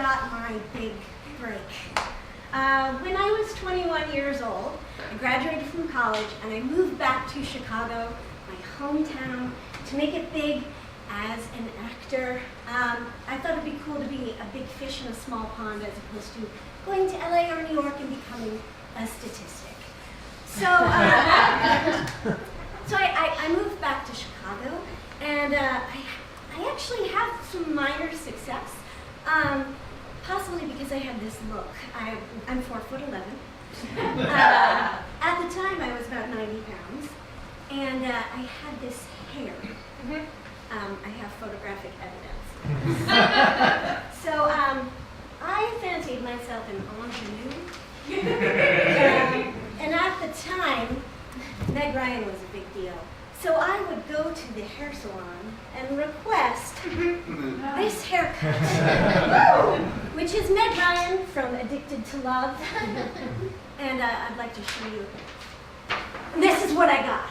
got my big break. When I was 21 years old, I graduated from college and I moved back to Chicago, my hometown, to make it big as an actor. I thought it'd be cool to be a big fish in a small pond as opposed to going to LA or New York and becoming a statistic. So, so I moved back to Chicago, and I actually had some minor success, possibly because I had this look. I'm 4'11". At the time, I was about 90 pounds, and I had this hair. I have photographic evidence. So I fancied myself an ingenue. And at the time, Meg Ryan was a big deal. So I would go to the hair salon and request this haircut, which is Meg Ryan from Addicted to Love. And I'd like to show you. And this is what I got.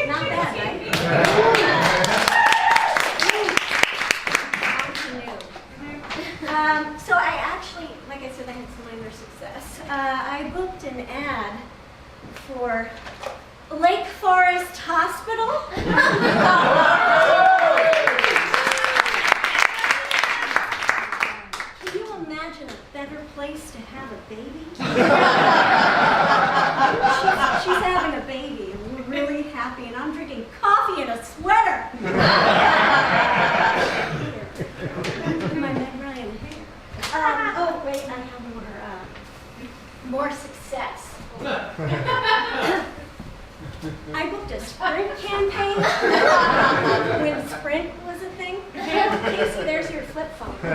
Not bad, right? So I actually, like I said, I had some minor success. I booked an ad for Lake Forest Hospital. Can you imagine a better place to have a baby? She's having a baby, and we're really happy, and I'm drinking coffee in a sweater. My Meg Ryan hair. Oh, wait, I have more success. I booked a Sprint campaign when Sprint was a thing. Casey, there's your flip phone. So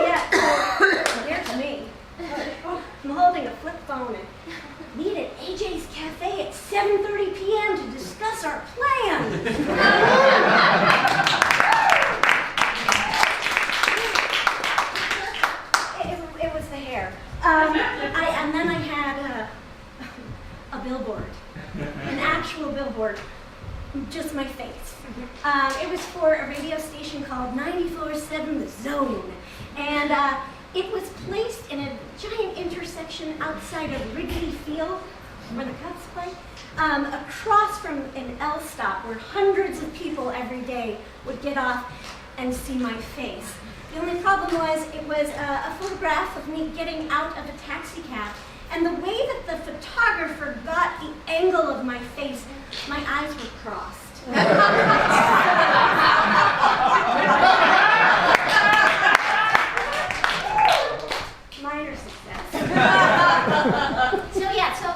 yeah, so here's me. I'm holding a flip phone and meet at AJ's Cafe at 7:30 p.m. to discuss our plans. It was the hair. And then I had a billboard, an actual billboard, just my face. It was for a radio station called 94.7 The Zone, and it was placed in a giant intersection outside of Wrigley Field, where the Cubs play, across from an L stop where hundreds of people every day would get off and see my face. The only problem was it was a photograph of me getting out of a taxi cab, and the way that the photographer got the angle of my face, my eyes were crossed. Minor success. So yeah, so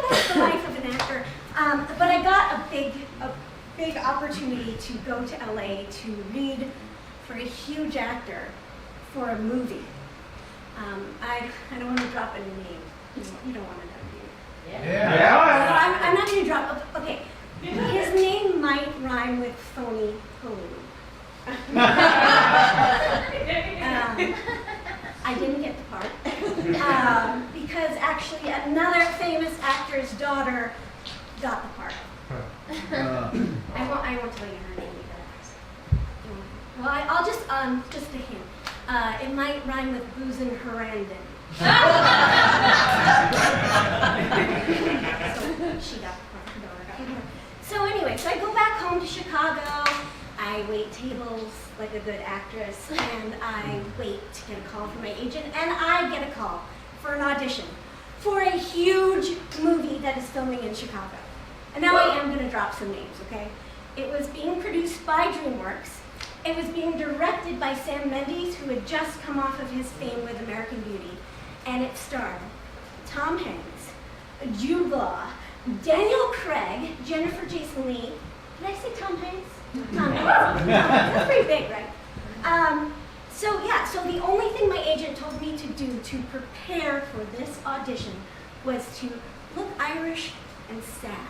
that's the life of an actor. But I got a big opportunity to go to LA to read for a huge actor for a movie. I don't want to drop any name. You don't want to know, do you? Yeah. I'm not going to drop. Okay. His name might rhyme with phony balloon. I didn't get the part because actually another famous actor's daughter got the part. I won't tell you her name either. Well, I'll just a hint. It might rhyme with booze and Herandon. So she got the part. Her daughter got the part. So anyway, so I go back home to Chicago. I wait tables like a good actress, and I wait to get a call from my agent, and I get a call for an audition for a huge movie that is filming in Chicago. And now I am going to drop some names, okay? It was being produced by DreamWorks. It was being directed by Sam Mendes, who had just come off of his fame with American Beauty, and it starred Tom Hanks, Jude Law, Daniel Craig, Jennifer Jason Leigh. Did I say Tom Hanks? Tom Hanks. That's pretty big, right? So the only thing my agent told me to do to prepare for this audition was to look Irish and sad.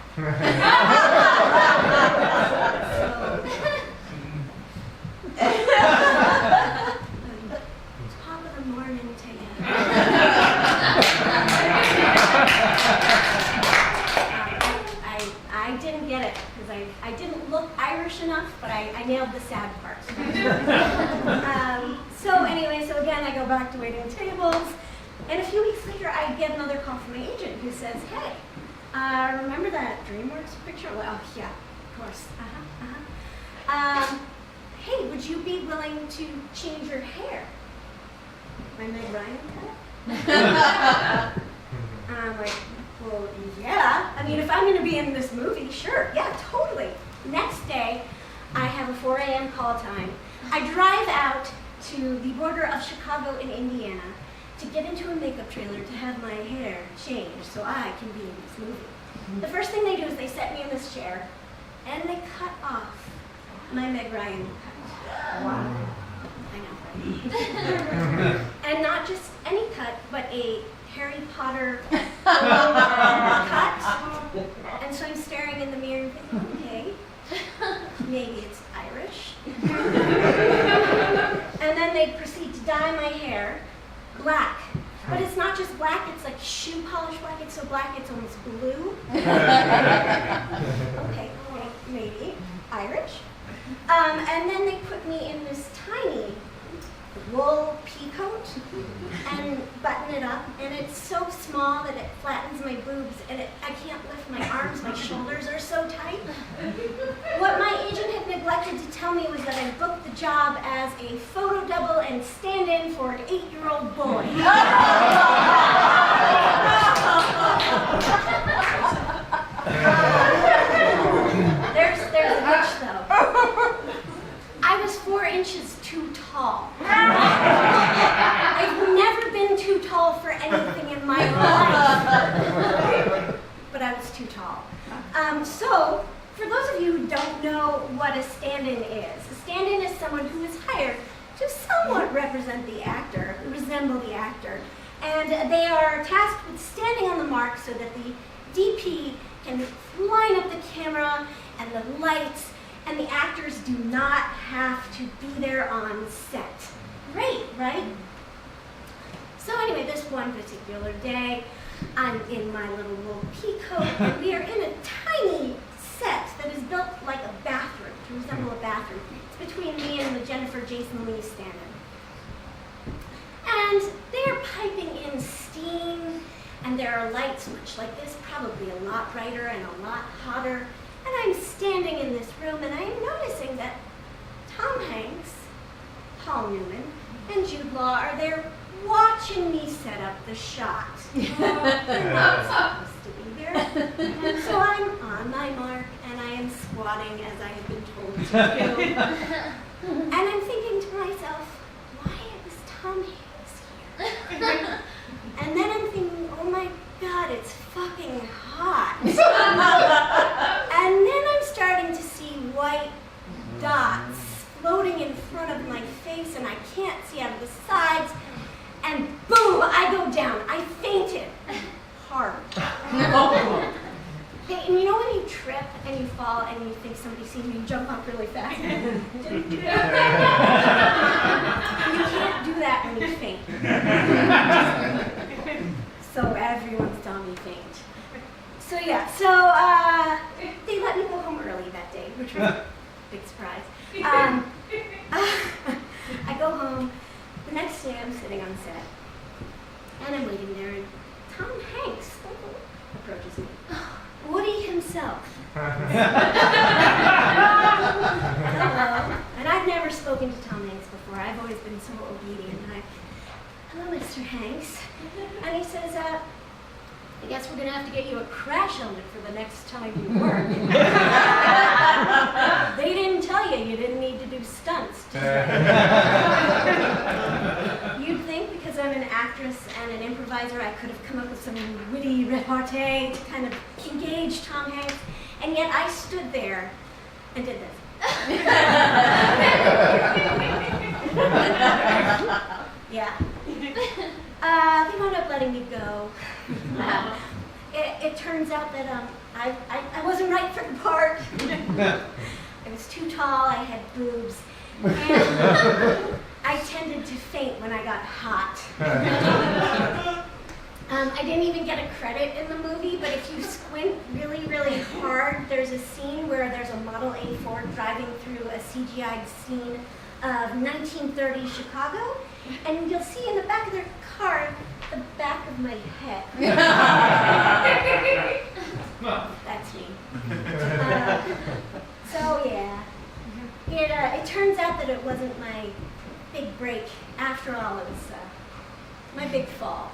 Top of the morning to you. I didn't get it because I didn't look Irish enough, but I nailed the sad part. So anyway, so again, I go back to waiting tables. And a few weeks later, I get another call from my agent who says, hey, remember that DreamWorks picture? Well, yeah, of course. Hey, would you be willing to change your hair? My Meg Ryan cut? I'm like, well, yeah. I mean, if I'm going to be in this movie, sure, yeah, totally. Next day, I have a 4 a.m. call time. I drive out to the border of Chicago and Indiana to get into a makeup trailer to have my hair changed so I can be in this movie. The first thing they do is they set me in this chair and they cut off my Meg Ryan cut. Wow. I know, right? And not just any cut, but a Harry Potter cut. And so I'm staring in the mirror and thinking, okay, maybe it's Irish. And then they proceed to dye my hair black. But it's not just black, it's like shoe polish black. It's so black it's almost blue. Okay, well, maybe Irish. And then they put me in this tiny wool pea coat and button it up, and it's so small that it flattens my boobs, and I can't lift my arms, my shoulders are so tight. What my agent had neglected to tell me was that I booked the job as a photo double and stand-in for an 8-year-old boy. There's a hitch though. I was 4 inches too tall. I've never been too tall for anything in my life. But I was too tall. So, for those of you who don't know what a stand-in is, a stand-in is someone who is hired to somewhat represent the actor, resemble the actor. And they are tasked with standing on the mark so that the DP can line up the camera and the lights, and the actors do not have to be there on set. Great, right? So anyway, this one particular day, I'm in my little wool pea coat, and we are in a tiny set that is built like a bathroom, to resemble a bathroom. It's between me and the Jennifer Jason Leigh stand-in. And they are piping in steam, and there are lights much like this, probably a lot brighter and a lot hotter. And I'm standing in this room, and I'm noticing that Tom Hanks, Paul Newman, and Jude Law are there watching me set up the shot. They're not supposed to be there. And so I'm on my mark, and I am squatting as I have been told to do. And I'm thinking to myself, why is Tom Hanks here? And then I'm thinking, oh my God, it's fucking hot. And then I'm starting to see white dots floating in front of my face, and I can't see out of the sides. And boom, I go down. I fainted hard. Hey, and you know when you trip and you fall and you think somebody sees you, you jump up really fast? You can't do that when you faint. So everyone saw me faint. So yeah, they let me go home early that day, which was a big surprise. I go home. The next day I'm sitting on set, and I'm waiting there, and Tom Hanks approaches me. Woody himself. Hello. And I've never spoken to Tom Hanks before. I've always been so obedient. And hello, Mr. Hanks. And he says, I guess we're going to have to get you a crash helmet for the next time you work. They didn't tell you didn't need to do stunts. You'd think because I'm an actress and an improviser, I could have come up with some witty repartee to kind of engage Tom Hanks, and yet I stood there and did this. Yeah. They wound up letting me go. It turns out that I wasn't right for the part. I was too tall, I had boobs, and I tended to faint when I got hot. I didn't even get a credit in the movie, but if you squint really, really hard, there's a scene where there's a Model A Ford driving through a CGI'd scene of 1930 Chicago, and you'll see in the back of their car the back of my head. That's me. So yeah, it turns out that it wasn't my big break after all. It was my big fall.